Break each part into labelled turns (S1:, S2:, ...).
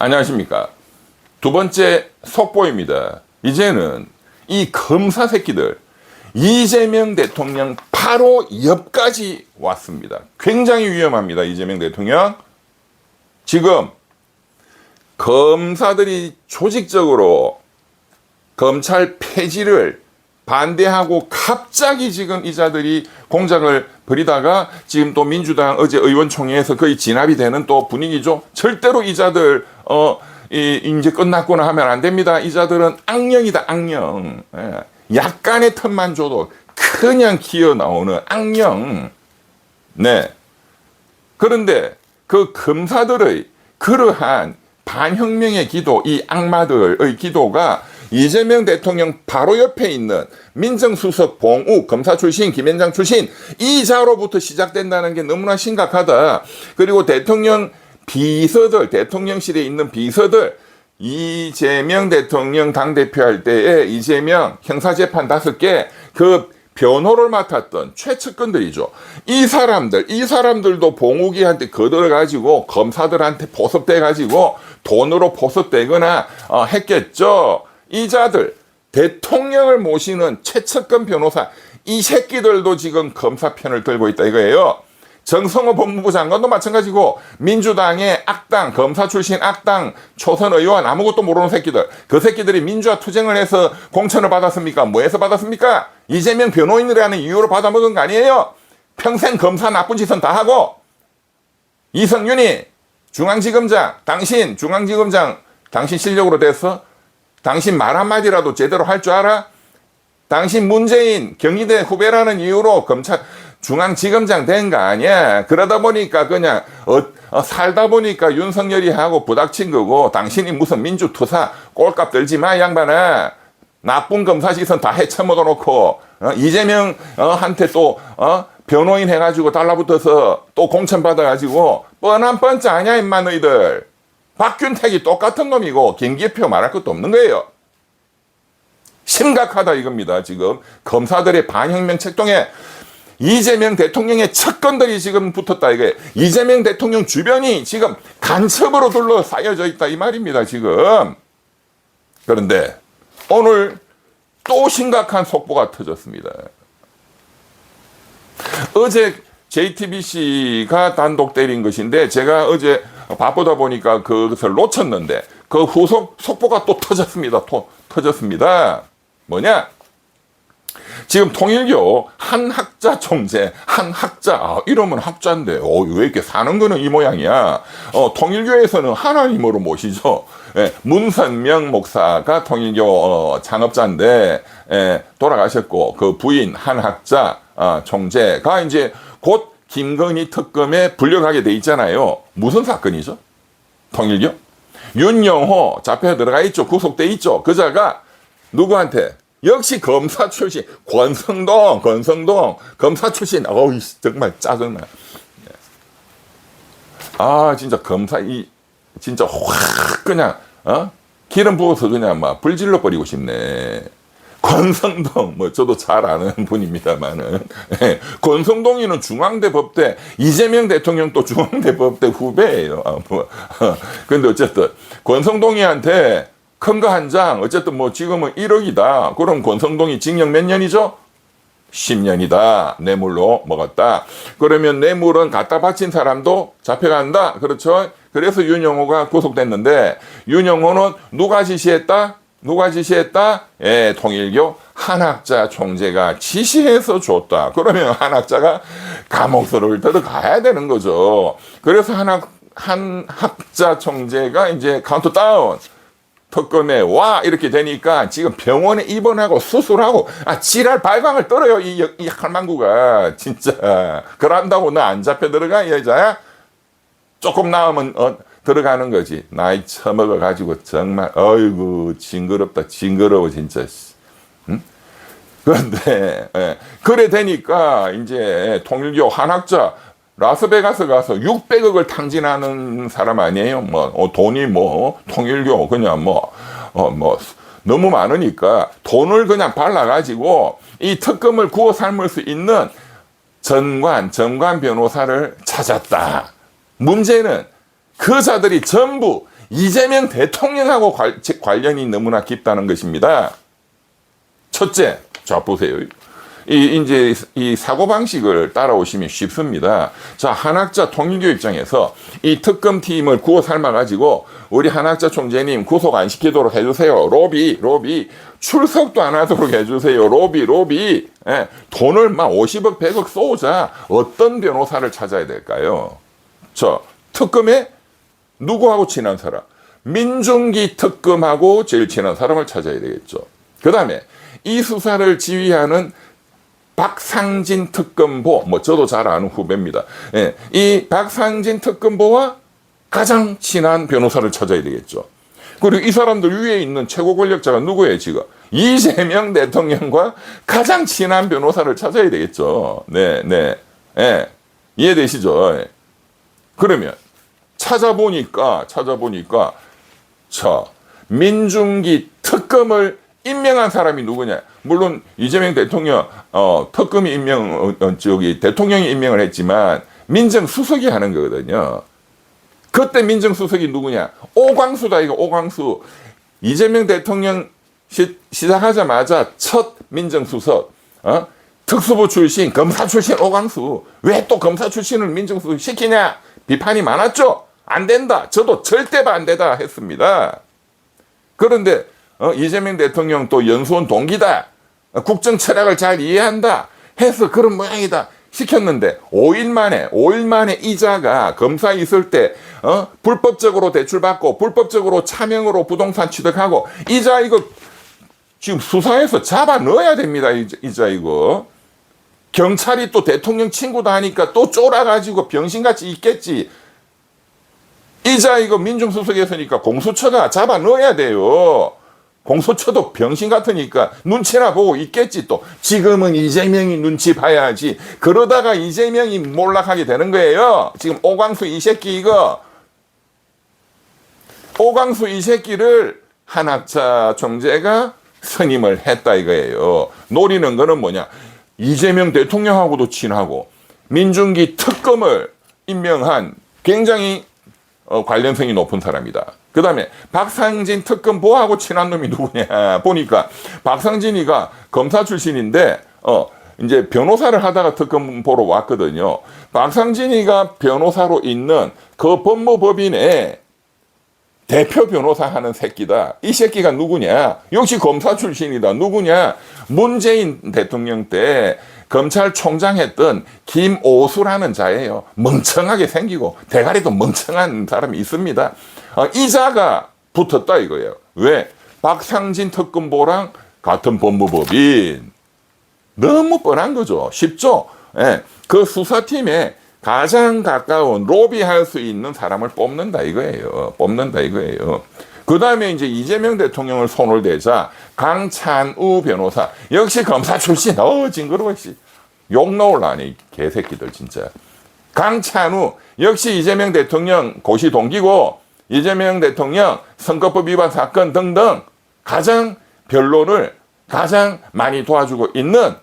S1: 안녕하십니까. 두 번째 속보입니다. 이제는 이 검사 새끼들 이재명 대통령 바로 옆까지 왔습니다. 굉장히 위험합니다. 이재명 대통령. 지금 검사들이 조직적으로 검찰 폐지를 반대하고 갑자기 지금 이자들이 공작을 벌이다가 지금 또 민주당 어제 의원총회에서 거의 진압이 되는 또 분위기죠. 절대로 이자들 이제 끝났구나 하면 안 됩니다. 이자들은 악령이다, 악령. 약간의 틈만 줘도 그냥 기어 나오는 악령. 네. 그런데 그 검사들의 그러한 반혁명의 기도, 이 악마들의 기도가 이재명 대통령 바로 옆에 있는 민정수석 봉욱 검사 출신, 김현장 출신 이자로부터 시작된다는 게 너무나 심각하다. 그리고 대통령 비서들, 대통령실에 있는 비서들, 이재명 대통령 당대표 할 때에 이재명 형사재판 5개 그 변호를 맡았던 최측근들이죠. 이 사람들도 봉욱이한테 거들어가지고 검사들한테 포섭돼가지고 돈으로 포섭되거나 했겠죠. 이자들, 대통령을 모시는 최측근 변호사, 이 새끼들도 지금 검사 편을 들고 있다 이거예요. 정성호 법무부 장관도 마찬가지고 민주당의 악당, 검사 출신 악당 초선 의원 아무것도 모르는 새끼들, 그 새끼들이 민주화 투쟁을 해서 공천을 받았습니까? 뭐해서 받았습니까? 이재명 변호인이라는 이유로 받아먹은 거 아니에요? 평생 검사 나쁜 짓은 다 하고. 이성윤이 중앙지검장, 당신 중앙지검장 당신 실력으로 됐어? 당신 말 한마디라도 제대로 할 줄 알아? 당신 문재인 경희대 후배라는 이유로 검찰 중앙지검장 된 거 아니야. 그러다 보니까 그냥 살다 보니까 윤석열이 하고 부닥친 거고, 당신이 무슨 민주투사 꼴값 들지 마, 양반아. 나쁜 검사 시선 다 헤쳐먹어 놓고 이재명 한테 또 변호인 해가지고 달라붙어서 또 공천 받아가지고 뻔한 뻔짜 아니야 임마 너희들. 박균택이 똑같은 놈이고 김기표 말할 것도 없는 거예요. 심각하다 이겁니다. 지금 검사들의 반혁명 책동에 이재명 대통령의 측근들이 지금 붙었다 이게. 이재명 대통령 주변이 지금 간첩으로 둘러싸여져 있다 이 말입니다 지금. 그런데 오늘 또 심각한 속보가 터졌습니다. 어제 JTBC가 단독 때린 것인데 제가 어제 바쁘다 보니까 그것을 놓쳤는데 그 후속 속보가 또 터졌습니다. 터졌습니다. 뭐냐? 지금 통일교 한 학자 총재, 한 학자, 이러면 학자인데, 왜 이렇게 사는 거는 이 모양이야? 통일교에서는 하나님으로 모시죠. 문선명 목사가 통일교 창업자인데, 돌아가셨고, 그 부인 한 학자 총재가 이제 곧 김건희 특검에 불려가게 돼 있잖아요. 무슨 사건이죠? 통일교? 윤영호 잡혀 들어가 있죠. 구속돼 있죠. 그자가 누구한테? 역시 검사 출신, 권성동 검사 출신. 어우 정말 짜증나. 진짜 검사 진짜 확 그냥 기름 부어서 그냥 막 불질러 버리고 싶네. 권성동 저도 잘 아는 분입니다만은 권성동이는 중앙대법대, 이재명 대통령 또 중앙대법대 후배예요. 근데 어쨌든 권성동이한테 큰 거 한 장, 어쨌든 지금은 1억이다. 그럼 권성동이 징역 몇 년이죠? 10년이다. 뇌물로 먹었다. 그러면 뇌물은 갖다 바친 사람도 잡혀간다. 그렇죠? 그래서 윤영호가 구속됐는데, 윤영호는 누가 지시했다? 통일교 한학자 총재가 지시해서 줬다. 그러면 한학자가 감옥서를 들어가야 되는 거죠. 그래서 한학자 총재가 이제 카운트다운 특검에 와 이렇게 되니까 지금 병원에 입원하고 수술하고 지랄 발광을 떨어요 이 할망구가 진짜. 그런다고 너 안 잡혀 들어가 이 여자야? 조금 나으면 들어가는 거지. 나이 처먹어 가지고 정말 어이구 징그러워 진짜. 응? 그런데 그래 되니까 이제 통일교 한학자 라스베가스 가서 600억을 탕진하는 사람 아니에요? 돈이 통일교 그냥 너무 많으니까 돈을 그냥 발라가지고 이 특검을 구워 삶을 수 있는 정관 변호사를 찾았다. 문제는 그 자들이 전부 이재명 대통령하고 관련이 너무나 깊다는 것입니다. 첫째, 자 보세요. 이제 이 사고방식을 따라오시면 쉽습니다. 자, 한학자 통일교 입장에서 이 특검팀을 구워 삶아가지고 우리 한학자 총재님 구속 안 시키도록 해주세요. 로비. 출석도 안 하도록 해주세요. 로비. 예, 돈을 막 50억, 100억 쏘자. 어떤 변호사를 찾아야 될까요? 특검에 누구하고 친한 사람? 민중기 특검하고 제일 친한 사람을 찾아야 되겠죠. 그 다음에 이 수사를 지휘하는 박상진 특검보, 저도 잘 아는 후배입니다. 예, 이 박상진 특검보와 가장 친한 변호사를 찾아야 되겠죠. 그리고 이 사람들 위에 있는 최고 권력자가 누구예요, 지금? 이재명 대통령과 가장 친한 변호사를 찾아야 되겠죠. 네. 예, 이해되시죠? 예. 그러면 찾아보니까, 민중기 특검을 임명한 사람이 누구냐? 물론 이재명 대통령 특검이 대통령이 임명을 했지만 민정수석이 하는 거거든요. 그때 민정수석이 누구냐? 오광수다. 이거 오광수. 이재명 대통령 시작하자마자 첫 민정수석, 특수부 출신, 검사 출신 오광수. 왜 또 검사 출신을 민정수석 시키냐? 비판이 많았죠. 안 된다. 저도 절대 반대다 했습니다. 그런데 이재명 대통령 또 연수원 동기다. 국정 철학을 잘 이해한다. 해서 그런 모양이다. 시켰는데 5일 만에 이자가 검사에 있을 때 불법적으로 대출받고 불법적으로 차명으로 부동산 취득하고 이자 이거 지금 수사해서 잡아 넣어야 됩니다. 이자 이거. 경찰이 또 대통령 친구다 하니까 또 쫄아가지고 병신같이 있겠지. 이자 이거 민정수석에서니까 공수처가 잡아 넣어야 돼요. 공수처도 병신 같으니까 눈치나 보고 있겠지. 또 지금은 이재명이 눈치 봐야지. 그러다가 이재명이 몰락하게 되는 거예요. 지금 오광수 이 새끼를 한학자 총재가 선임을 했다 이거예요. 노리는 거는 뭐냐? 이재명 대통령하고도 친하고 민중기 특검을 임명한 굉장히 관련성이 높은 사람이다. 그 다음에 박상진 특검보하고 친한 놈이 누구냐 보니까 박상진이가 검사 출신인데 이제 변호사를 하다가 특검보로 왔거든요. 박상진이가 변호사로 있는 그 법무법인의 대표 변호사 하는 새끼다. 이 새끼가 누구냐? 역시 검사 출신이다. 누구냐? 문재인 대통령 때 검찰총장 했던 김오수라는 자예요. 멍청하게 생기고 대가리도 멍청한 사람이 있습니다. 이자가 붙었다 이거예요. 왜? 박상진 특검보랑 같은 법무법인. 너무 뻔한 거죠. 쉽죠? 예. 그 수사팀에 가장 가까운 로비할 수 있는 사람을 뽑는다 이거예요. 그 다음에 이제 이재명 대통령을 손을 대자 강찬우 변호사. 역시 검사 출신. 징그러워. 욕 나올라니 개새끼들 진짜. 강찬우. 역시 이재명 대통령 고시 동기고 이재명 대통령 선거법 위반 사건 등등 변론을 가장 많이 도와주고 있는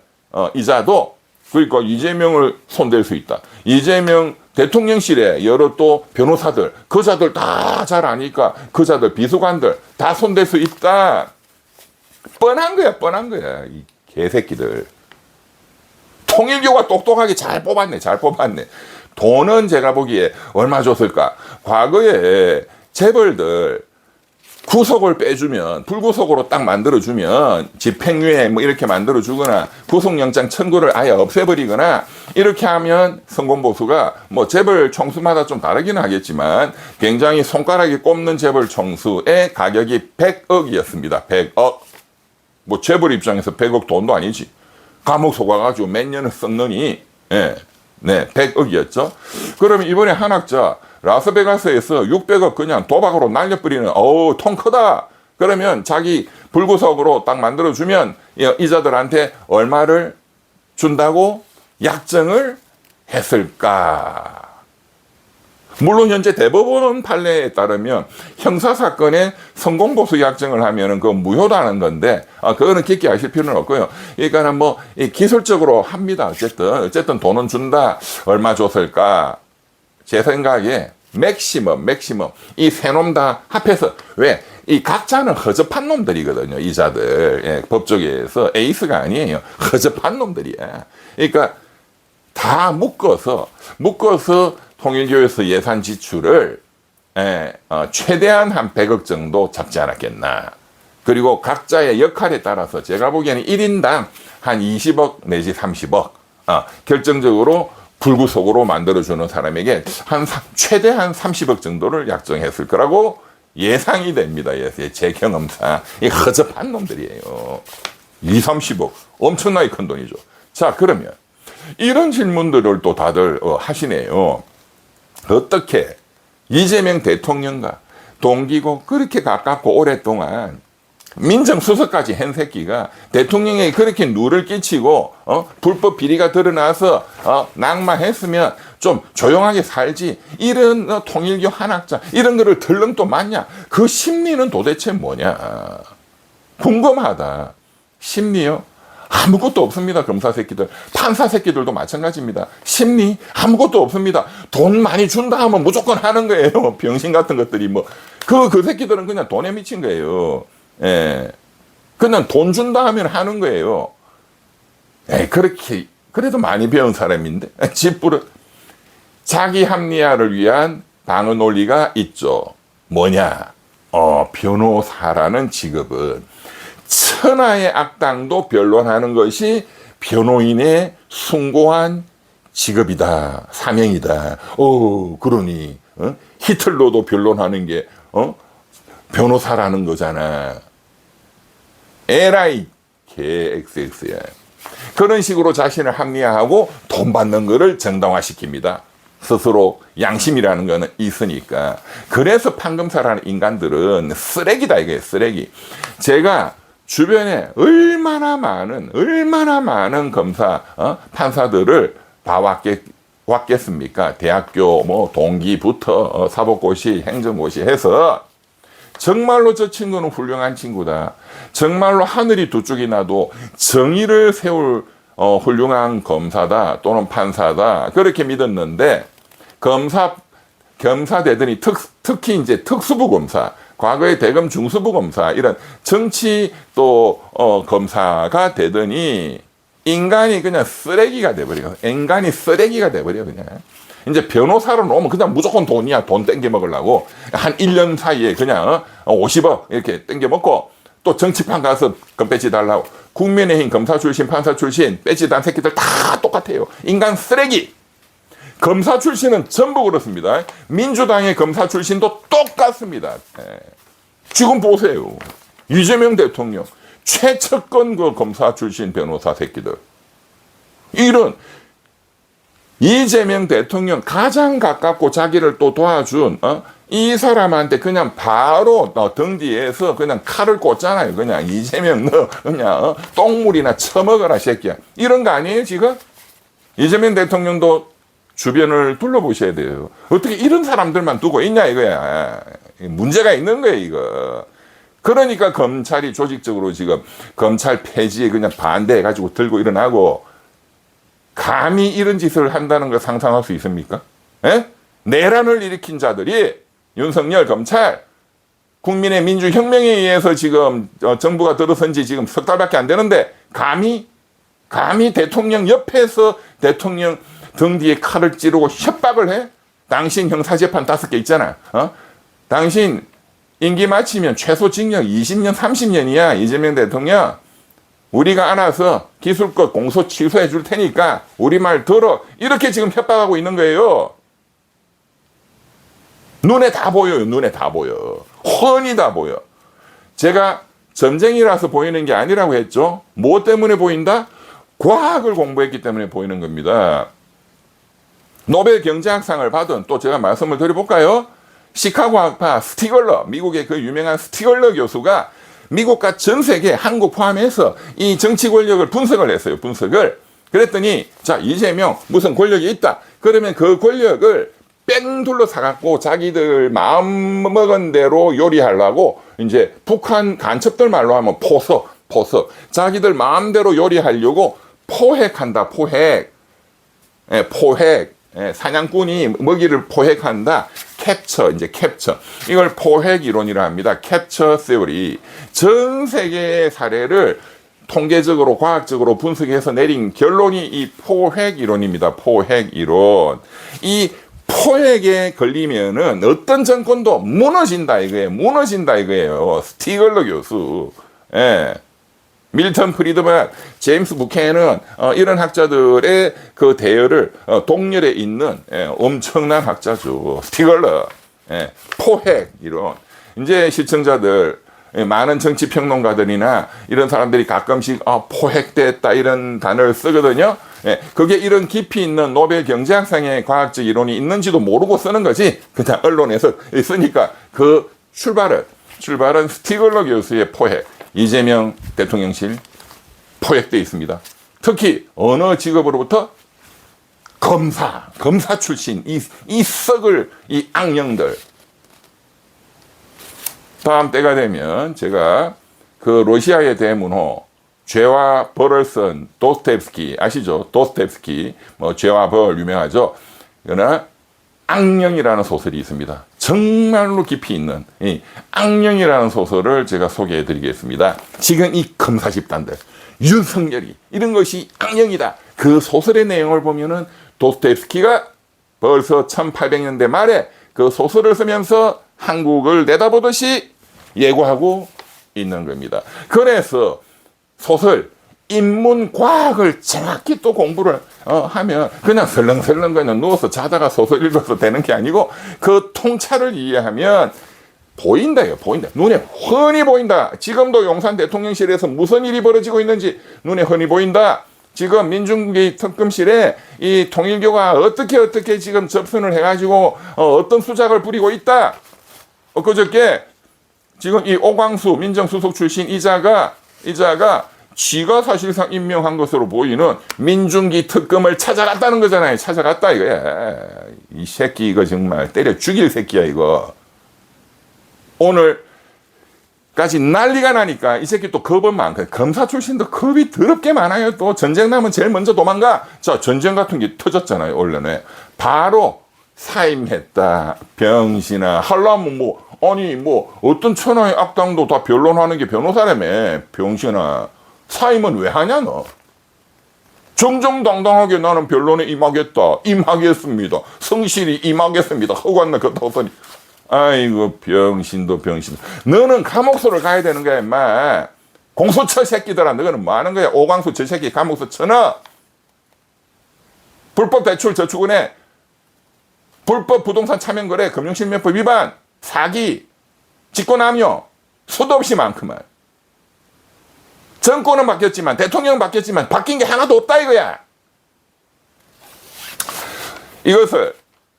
S1: 이자도 그러니까 이재명을 손댈 수 있다. 이재명 대통령실에 여러 또 변호사들, 그자들 다 잘 아니까 그자들 비서관들 다 손댈 수 있다. 뻔한 거야. 이 개새끼들. 통일교가 똑똑하게 잘 뽑았네. 돈은 제가 보기에 얼마 줬을까? 과거에 재벌들 구속을 빼주면 불구속으로 딱 만들어주면 집행유예 이렇게 만들어주거나 구속영장 청구를 아예 없애버리거나 이렇게 하면 성공보수가 재벌 총수마다 좀 다르기는 하겠지만 굉장히 손가락에 꼽는 재벌 총수의 가격이 100억이었습니다. 100억. 재벌 입장에서 100억 돈도 아니지. 감옥 속아가지고 몇 년을 썩느니 100억이었죠. 그러면 이번에 한학자 라스베가스에서 600억 그냥 도박으로 날려버리는 통 크다. 그러면 자기 불구속으로 딱 만들어주면 이자들한테 얼마를 준다고 약정을 했을까? 물론 현재 대법원 판례에 따르면 형사사건에 성공보수 약정을 하면은 그건 무효라는 건데, 그거는 깊게 아실 필요는 없고요. 그러니까는 기술적으로 합니다. 어쨌든 돈은 준다. 얼마 줬을까? 제 생각에 맥시멈. 이 세 놈 다 합해서, 왜? 이 각자는 허접한 놈들이거든요, 이자들. 예, 법조계에서 에이스가 아니에요. 허접한 놈들이야. 그러니까 다 묶어서 통일교에서 예산 지출을 최대한 한 100억 정도 잡지 않았겠나. 그리고 각자의 역할에 따라서 제가 보기에는 1인당 한 20억 내지 30억 결정적으로 불구속으로 만들어주는 사람에게 최대한 30억 정도를 약정했을 거라고 예상이 됩니다. 제 경험상. 이 허접한 놈들이에요. 30억. 엄청나게 큰 돈이죠. 자, 그러면 이런 질문들을 또 다들 하시네요. 어떻게 이재명 대통령과 동기고 그렇게 가깝고 오랫동안 민정수석까지 한 새끼가 대통령에게 그렇게 누를 끼치고 불법 비리가 드러나서 낙마했으면 좀 조용하게 살지, 이런 통일교 한학자 이런 거를 덜렁 또 맞냐? 그 심리는 도대체 뭐냐? 궁금하다. 심리요? 아무것도 없습니다. 검사 새끼들. 판사 새끼들도 마찬가지입니다. 심리 아무것도 없습니다. 돈 많이 준다 하면 무조건 하는 거예요. 병신 같은 것들이 그 새끼들은 그냥 돈에 미친 거예요. 예. 그냥 돈 준다 하면 하는 거예요. 그렇게, 그래도 많이 배운 사람인데. 짓부려. 자기 합리화를 위한 방어 논리가 있죠. 뭐냐? 변호사라는 직업은 천하의 악당도 변론하는 것이 변호인의 숭고한 직업이다. 사명이다. 그러니, 히틀러도 변론하는 게, 변호사라는 거잖아. 에라이 개 XX야. 그런 식으로 자신을 합리화하고 돈 받는 거를 정당화시킵니다. 스스로 양심이라는 거는 있으니까. 그래서 판검사라는 인간들은 쓰레기다, 이게 쓰레기. 제가 주변에 얼마나 많은 검사, 판사들을 봐왔겠습니까? 대학교 동기부터 사법고시, 행정고시 해서 정말로 저 친구는 훌륭한 친구다. 정말로 하늘이 두 쪽이 나도 정의를 세울 훌륭한 검사다 또는 판사다. 그렇게 믿었는데 검사 되더니 특히 이제 특수부 검사, 과거에 대검 중수부 검사 이런 정치 또 검사가 되더니 인간이 그냥 쓰레기가 돼버려. 인간이 쓰레기가 돼버려 그냥. 이제 변호사로 놓으면 그냥 무조건 돈이야. 돈 땡겨 먹으려고. 한 1년 사이에 그냥 50억 이렇게 땡겨 먹고 또 정치판 가서 배지 달라고. 국민의힘 검사 출신, 판사 출신, 배지 단 새끼들 다 똑같아요. 인간 쓰레기. 검사 출신은 전부 그렇습니다. 민주당의 검사 출신도 똑같습니다. 지금 보세요. 이재명 대통령 최측근 그 검사 출신 변호사 새끼들. 이런 이재명 대통령 가장 가깝고 자기를 또 도와준 이 사람한테 그냥 바로 등 뒤에서 그냥 칼을 꽂잖아요. 그냥 이재명 너 그냥 똥물이나 처먹어라 새끼야. 이런 거 아니에요 지금? 이재명 대통령도 주변을 둘러보셔야 돼요. 어떻게 이런 사람들만 두고 있냐 이거야. 문제가 있는 거예요 이거. 그러니까 검찰이 조직적으로 지금 검찰 폐지에 그냥 반대해가지고 들고 일어나고, 감히 이런 짓을 한다는 걸 상상할 수 있습니까? 내란을 일으킨 자들이 윤석열 검찰, 국민의 민주혁명에 의해서 지금 정부가 들어선 지 지금 석 달밖에 안 되는데 감히 대통령 옆에서 대통령 등 뒤에 칼을 찌르고 협박을 해? 당신 형사재판 5개 있잖아. 당신 임기 마치면 최소 징역 20년, 30년이야. 이재명 대통령. 우리가 알아서 기술껏 공소 취소해 줄 테니까 우리 말 들어. 이렇게 지금 협박하고 있는 거예요. 눈에 다 보여요. 눈에 다 보여. 훤히 다 보여. 제가 점쟁이라서 보이는 게 아니라고 했죠. 뭐 때문에 보인다? 과학을 공부했기 때문에 보이는 겁니다. 노벨 경제학상을 받은, 또 제가 말씀을 드려볼까요? 시카고 학파 스티글러, 미국의 그 유명한 스티글러 교수가 미국과 전 세계, 한국 포함해서 이 정치 권력을 분석을 했어요. 분석을. 그랬더니 자, 이재명 무슨 권력이 있다. 그러면 그 권력을 뺑 둘러싸갖고 자기들 마음먹은 대로 요리하려고, 이제 북한 간첩들 말로 하면 포석. 자기들 마음대로 요리하려고 포획한다. 포획. 예, 사냥꾼이 먹이를 포획한다. 캡처, 이제 캡처. 이걸 포획 이론이라 합니다. 캡처 세오리. 전 세계의 사례를 통계적으로, 과학적으로 분석해서 내린 결론이 이 포획 이론입니다. 포획 이론. 이 포획에 걸리면은 어떤 정권도 무너진다 이거예요. 무너진다 이거예요. 스티글러 교수. 예. 밀턴 프리드만, 제임스 부캐는 이런 학자들의 그 대열을 동렬에 있는 엄청난 학자죠. 스티글러, 포획 이론. 이제 시청자들 많은 정치 평론가들이나 이런 사람들이 가끔씩 포획됐다 이런 단어를 쓰거든요. 그게 이런 깊이 있는 노벨 경제학상의 과학적 이론이 있는지도 모르고 쓰는 거지. 그냥 언론에서 쓰니까 그 출발은 스티글러 교수의 포획. 이재명 대통령실 포획되어 있습니다. 특히 어느 직업으로부터 검사 출신 이 썩을 이 악령들. 다음 때가 되면 제가 그 러시아의 대문호 죄와 벌을 쓴 도스토옙스키 아시죠? 도스토옙스키 뭐 죄와 벌 유명하죠. 그러나 악령이라는 소설이 있습니다. 정말로 깊이 있는 이 악령이라는 소설을 제가 소개해 드리겠습니다. 지금 이 검사 집단들, 윤석열이 이런 것이 악령이다. 그 소설의 내용을 보면은 도스토옙스키가 벌써 1800년대 말에 그 소설을 쓰면서 한국을 내다보듯이 예고하고 있는 겁니다. 그래서 소설, 인문과학을 정확히 또 공부를 하면 그냥 설렁설렁 그냥 누워서 자다가 소설 읽어서 되는 게 아니고 그 통찰을 이해하면 보인다요. 보인다. 눈에 훤히 보인다. 지금도 용산 대통령실에서 무슨 일이 벌어지고 있는지 눈에 훤히 보인다. 지금 민중기 특검실에 이 통일교가 어떻게 지금 접선을 해가지고 어떤 수작을 부리고 있다. 그저께 지금 이 오광수 민정수석 출신 이자가 지가 사실상 임명한 것으로 보이는 민중기 특검을 찾아갔다는 거잖아요. 찾아갔다 이거야. 이 새끼 이거 정말 때려 죽일 새끼야 이거. 오늘까지 난리가 나니까 이 새끼 또 겁은 많고 검사 출신도 겁이 더럽게 많아요. 또 전쟁 나면 제일 먼저 도망가. 자, 전쟁 같은 게 터졌잖아요. 언론에. 바로 사임했다. 병신아. 하려면 어떤 천하의 악당도 다 변론하는 게 변호사라며. 병신아. 사임은 왜 하냐 너? 정정당당하게 나는 변론에 임하겠습니다. 성실히 임하겠습니다. 허구한나 그렇다고 소리. 아이고 병신도 병신. 너는 감옥소를 가야 되는 거야 임마. 공소처 새끼들아 너는 뭐 하는 거야. 오광수 저 새끼 감옥소 쳐넣어. 불법 대출 저축은행, 불법 부동산 차명거래, 금융실명법 위반, 사기, 직권남용 수도 없이 많구만. 정권은 바뀌었지만 대통령은 바뀌었지만 바뀐 게 하나도 없다 이거야. 이것을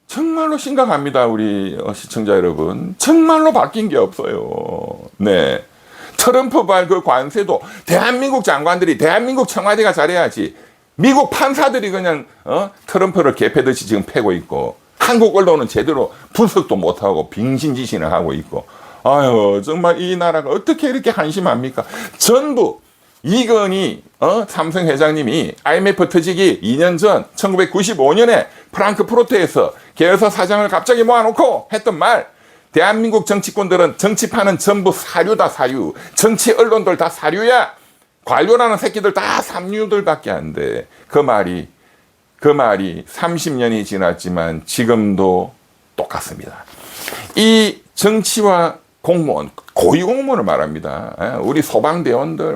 S1: 정말로 심각합니다. 우리 시청자 여러분. 정말로 바뀐 게 없어요. 네. 트럼프발 그 관세도 대한민국 장관들이 대한민국 청와대가 잘해야지. 미국 판사들이 그냥 트럼프를 개패듯이 지금 패고 있고 한국 언론은 제대로 분석도 못하고 빙신짓이나 하고 있고 아유 정말 이 나라가 어떻게 이렇게 한심합니까? 전부 이건희 삼성 회장님이 IMF 터지기 2년 전 1995년에 프랑크푸르트에서 계열사 사장을 갑자기 모아놓고 했던 말. 대한민국 정치권들은 정치판은 전부 사류다 사류. 정치 언론들 다 사류야. 관료라는 새끼들 다 삼류들밖에 안 돼. 그 말이 30년이 지났지만 지금도 똑같습니다. 이 정치와 공무원, 고위공무원을 말합니다. 우리 소방대원들,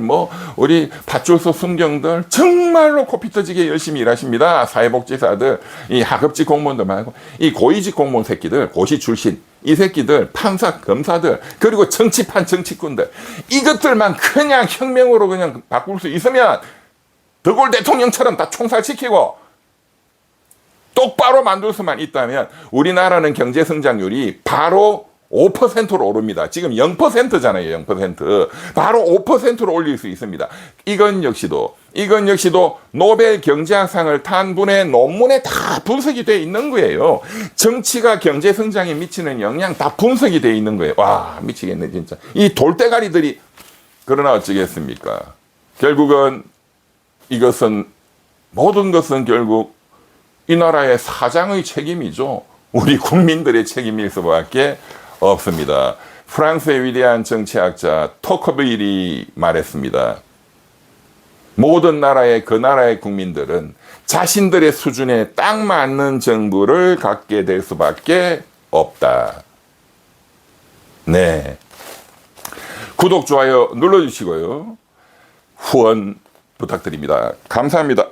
S1: 우리 밧줄소 순경들 정말로 코피 터지게 열심히 일하십니다. 사회복지사들, 이 하급직 공무원들 말고 이 고위직 공무원 새끼들, 고시 출신 이 새끼들, 판사, 검사들, 그리고 정치판 정치꾼들 이것들만 그냥 혁명으로 그냥 바꿀 수 있으면 더골 대통령처럼 다 총살시키고 똑바로 만들 수만 있다면 우리나라는 경제 성장률이 바로 5%로 오릅니다. 지금 0%잖아요. 0%. 바로 5%로 올릴 수 있습니다. 이건 역시도 노벨 경제학상을 탄 분의 논문에 다 분석이 되어 있는 거예요. 정치가 경제 성장에 미치는 영향 다 분석이 되어 있는 거예요. 와, 미치겠네 진짜. 이 돌대가리들이 그러나 어쩌겠습니까? 결국은 모든 것은 결국 이 나라의 사장의 책임이죠. 우리 국민들의 책임일 수밖에 없습니다. 프랑스의 위대한 정치학자 토커빌이 말했습니다. 모든 나라의 그 나라의 국민들은 자신들의 수준에 딱 맞는 정부를 갖게 될 수밖에 없다. 네. 구독, 좋아요 눌러주시고요. 후원 부탁드립니다. 감사합니다.